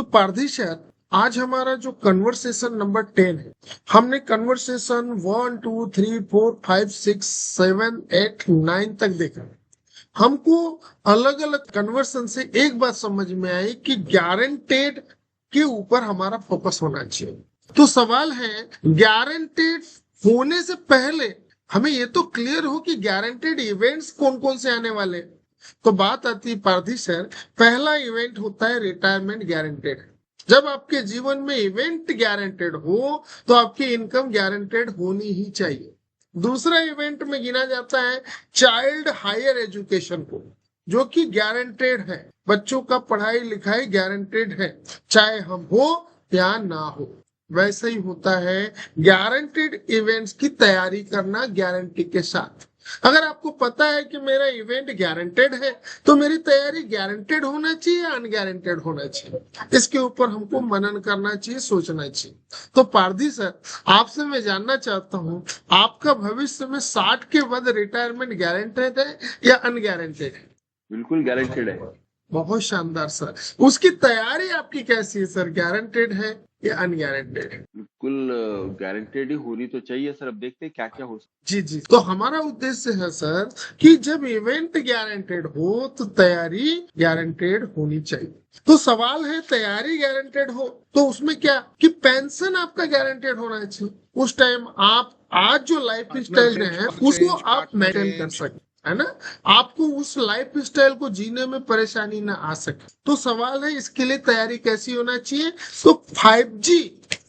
तो पारधी सर, आज हमारा जो कन्वर्सेशन नंबर 10 है, हमने कन्वर्सेशन 1 2 3 4 5 6 7 8 9 तक देखा। हमको अलग अलग कन्वर्सन से एक बात समझ में आई कि गारंटेड के ऊपर हमारा फोकस होना चाहिए। तो सवाल है, गारंटेड होने से पहले हमें ये तो क्लियर हो कि गारंटेड इवेंट्स कौन कौन से आने वाले हैं। तो बात आती है पारधी सर, पहला इवेंट होता है रिटायरमेंट गारंटेड। जब आपके जीवन में इवेंट गारंटेड हो तो आपकी इनकम गारंटेड होनी ही चाहिए। दूसरा इवेंट में गिना जाता है चाइल्ड हायर एजुकेशन को, जो कि गारंटेड है। बच्चों का पढ़ाई लिखाई गारंटेड है, चाहे हम हो या ना हो। वैसे ही होता है गारंटेड इवेंट्स की तैयारी करना गारंटी के साथ। अगर आपको पता है कि मेरा इवेंट गारंटेड है तो मेरी तैयारी गारंटेड होना चाहिए या अनगारंटेड होना चाहिए, इसके ऊपर हमको मनन करना चाहिए, सोचना चाहिए। तो पारधी सर, आपसे मैं जानना चाहता हूँ, आपका भविष्य में 60 के बाद रिटायरमेंट गारंटेड है या अनगारंटेड है? बिल्कुल गारंटेड है। बहुत शानदार सर। उसकी तैयारी आपकी कैसी है सर, गारंटेड है या अनगारंटेड है? बिल्कुल गारंटेड ही होनी तो चाहिए सर। अब देखते हैं क्या क्या हो सकता जी जी, तो हमारा उद्देश्य है सर कि जब इवेंट गारंटेड हो तो तैयारी गारंटेड होनी चाहिए। तो सवाल है, तैयारी गारंटेड हो तो उसमें क्या कि पेंशन आपका गारंटेड होना चाहिए। उस टाइम आप आज जो लाइफ स्टाइल है उसको आप मेंटेन कर सके, है ना, आपको उस लाइफ स्टाइल को जीने में परेशानी ना आ सके। तो सवाल है, इसके लिए तैयारी कैसी होना चाहिए? तो 5G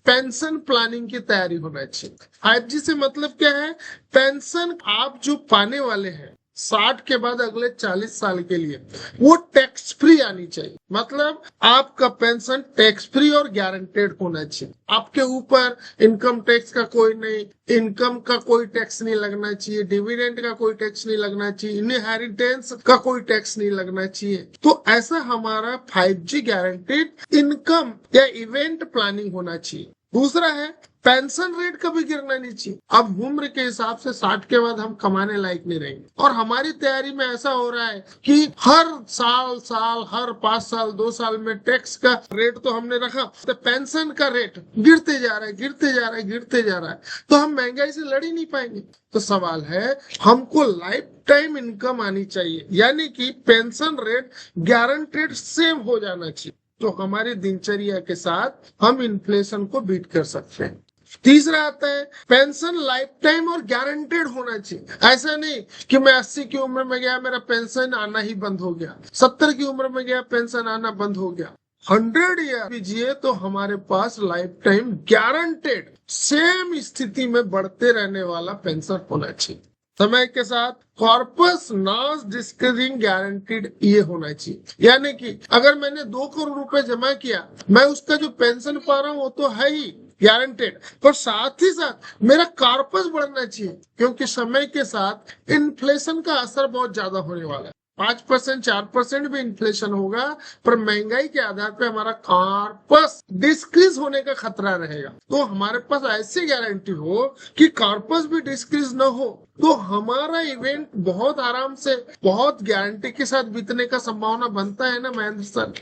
पेंशन प्लानिंग की तैयारी होना चाहिए। 5G से मतलब क्या है? पेंशन आप जो पाने वाले हैं 60 के बाद अगले 40 साल के लिए, वो टैक्स फ्री आनी चाहिए। मतलब आपका पेंशन टैक्स फ्री और गारंटेड होना चाहिए। आपके ऊपर इनकम टैक्स का कोई नहीं, इनकम का कोई टैक्स नहीं लगना चाहिए, डिविडेंड का कोई टैक्स नहीं लगना चाहिए, इनहेरिटेंस का कोई टैक्स नहीं लगना चाहिए। तो ऐसा हमारा 5G गारंटेड इनकम या इवेंट प्लानिंग होना चाहिए। दूसरा है, पेंशन रेट कभी गिरना नहीं चाहिए। अब उम्र के हिसाब से 60 के बाद हम कमाने लायक नहीं रहेंगे, और हमारी तैयारी में ऐसा हो रहा है कि हर साल हर 5 साल 2 साल में टैक्स का रेट तो हमने रखा, तो पेंशन का रेट गिरते जा रहा है, गिरते जा रहा है, गिरते जा रहा है, तो हम महंगाई से लड़ ही नहीं पाएंगे। तो सवाल है, हमको लाइफ टाइम इनकम आनी चाहिए, यानी कि पेंशन रेट गारंटेड सेम हो जाना चाहिए, तो हमारी दिनचर्या के साथ हम इन्फ्लेशन को बीट कर सकते हैं। तीसरा आता है, पेंशन लाइफ टाइम और गारंटेड होना चाहिए। ऐसा नहीं कि मैं 80 की उम्र में गया मेरा पेंशन आना ही बंद हो गया, 70 की उम्र में गया पेंशन आना बंद हो गया। 100 ईयर भी जिए तो हमारे पास लाइफ टाइम गारंटेड सेम स्थिति में बढ़ते रहने वाला पेंशन होना चाहिए। समय के साथ कॉर्पस नॉन डिस्क्रीजिंग गारंटीड ये होना चाहिए, यानी कि अगर मैंने 2 करोड़ रुपए जमा किया, मैं उसका जो पेंशन पा रहा हूँ वो तो है ही गारंटेड, पर साथ ही साथ मेरा कॉर्पस बढ़ना चाहिए, क्योंकि समय के साथ इन्फ्लेशन का असर बहुत ज्यादा होने वाला है। 5% 4% भी इन्फ्लेशन होगा, पर महंगाई के आधार पे हमारा कॉर्पस डिस्क्रीज होने का खतरा रहेगा। तो हमारे पास ऐसी गारंटी हो कि कॉर्पस भी डिस्क्रीज न हो, तो हमारा इवेंट बहुत आराम से बहुत गारंटी के साथ बीतने का संभावना बनता है ना महेंद्र सर।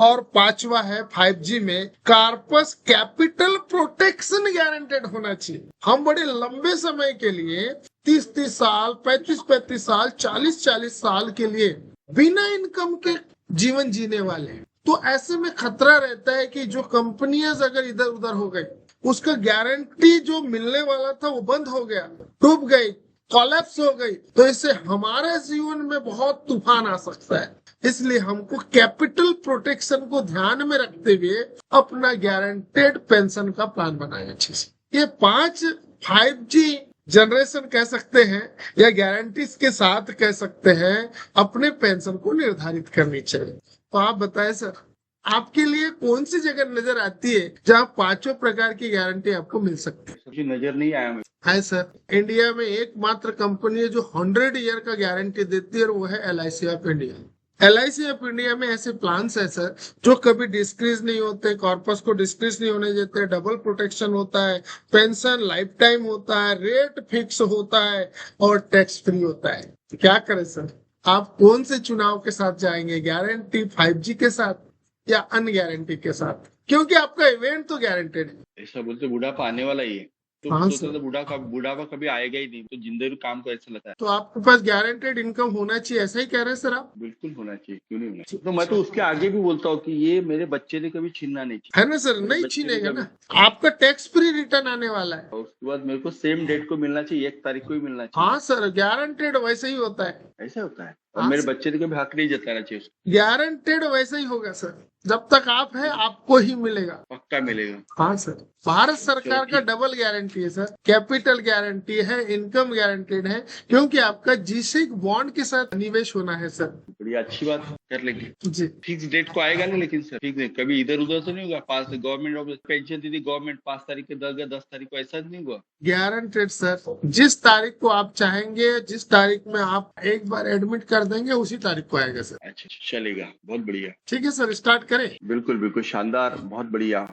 और पांचवा है, 5G में कॉर्पस कैपिटल प्रोटेक्शन गारंटेड होना चाहिए। हम बड़े लंबे समय के लिए 30-30 साल, 35-35 साल, 40-40 साल के लिए बिना इनकम के जीवन जीने वाले हैं। तो ऐसे में खतरा रहता है कि जो कंपनियां अगर इधर उधर हो गई, उसका गारंटी जो मिलने वाला था वो बंद हो गया, डूब गई, कोलैप्स हो गई, तो इससे हमारे जीवन में बहुत तूफान आ सकता है। इसलिए हमको कैपिटल प्रोटेक्शन को ध्यान में रखते हुए अपना गारंटेड पेंशन का प्लान बनाना चाहिए। ये 5 5G जनरेशन कह सकते हैं या गारंटीज के साथ कह सकते हैं अपने पेंशन को निर्धारित करनी चाहिए। तो आप बताएं सर, आपके लिए कौन सी जगह नजर आती है जहाँ 5 प्रकार की गारंटी आपको मिल सकती है? है। नजर नहीं आया मुझे। है सर, इंडिया में एकमात्र कंपनी है जो 100 ईयर का गारंटी देती है, और वो है LIC of India. LIC of India में ऐसे प्लान्स है सर जो कभी डिस्क्रीज नहीं होते, कॉर्पस को डिस्क्रीज नहीं होने देते, डबल प्रोटेक्शन होता है, पेंशन लाइफ टाइम होता है, रेट फिक्स होता है और टैक्स फ्री होता है। क्या करें सर, आप कौन से चुनाव के साथ जाएंगे, गारंटी 5G के साथ या अनगारंटी के साथ, क्योंकि आपका इवेंट तो गारंटेड है। ऐसा बोलते बुढ़ापा आने वाला ही है, तो हाँ सोचते सर। तो बुढ़ापा कभी आएगा ही नहीं, तो जिंदगी काम को ऐसा लगता है। तो आपके पास गारंटेड इनकम होना चाहिए, ऐसा ही कह रहे हैं सर आप? बिल्कुल होना चाहिए, क्यों नहीं होना चाहिए। तो मैं तो उसके आगे भी बोलता हूँ कि ये मेरे बच्चे ने कभी छीनना नहीं चाहिए, है ना सर, मेरे नहीं बच्चे ने छीनेगा कभी। ना, आपका टैक्स फ्री रिटर्न आने वाला है। और उसके बाद मेरे को सेम डेट को मिलना चाहिए, 1 तारीख को ही मिलना चाहिए। हाँ सर, गारंटेड वैसे ही होता है। ऐसा होता है, और हाँ मेरे सर। बच्चे ने कभी हक नहीं जताना चाहिए उसको। गारंटेड वैसे ही होगा सर, जब तक आप हैं आपको ही मिलेगा। पक्का मिलेगा। हाँ सर, भारत चलो सरकार का ठीक। डबल गारंटी है सर, कैपिटल गारंटी है, इनकम गारंटेड है, क्योंकि आपका जीसिक बॉन्ड के साथ निवेश होना है सर। बड़ी अच्छी बात कर लेंगे। जी। फिक्स डेट को आएगा नहीं, लेकिन सर ठीक नहीं, कभी इधर उधर तो नहीं होगा। 5 गवर्नमेंट ऑफ पेंशन दीदी गवर्नमेंट 5 तारीख के देगा, 10 तारीख को, ऐसा नहीं हुआ। गारंटेड सर, जिस तारीख को आप चाहेंगे, जिस तारीख में आप एक बार एडमिट कर देंगे, उसी तारीख को आएगा सर। अच्छा चलेगा, बहुत बढ़िया। ठीक है सर, स्टार्ट करें। बिल्कुल बिल्कुल शानदार, बहुत बढ़िया।